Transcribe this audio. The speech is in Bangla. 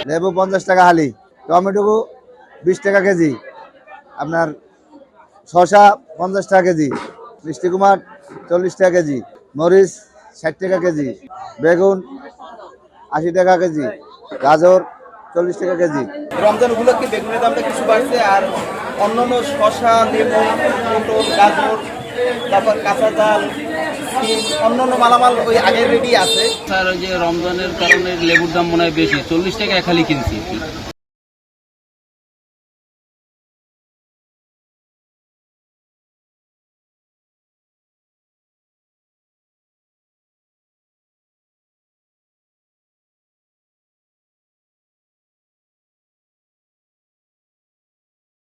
লেবু 50 টাকা হালি, টমেটো 20 টাকা কেজি, আপনার শসা 50 টাকা কেজি, মিষ্টি কুমার 40 টাকা কেজি, মরিচ 60 টাকা কেজি, বেগুন 80 টাকা কেজি, গাজর 40 টাকা কেজি। রমজান উপলক্ষে বেগুনের দামটা কিছু বাড়ছে, আর অন্যান্য শসা, লেবু, পটল, গাজর, তারপর কাঁচা জাল, অন্যান্য মালামাল ওই আগের রেডি আছে। স্যার ওই যে রমজানের কারণে লেবুর দাম মনে হয় বেশি, 40 টাকা এক হালি কিনছি।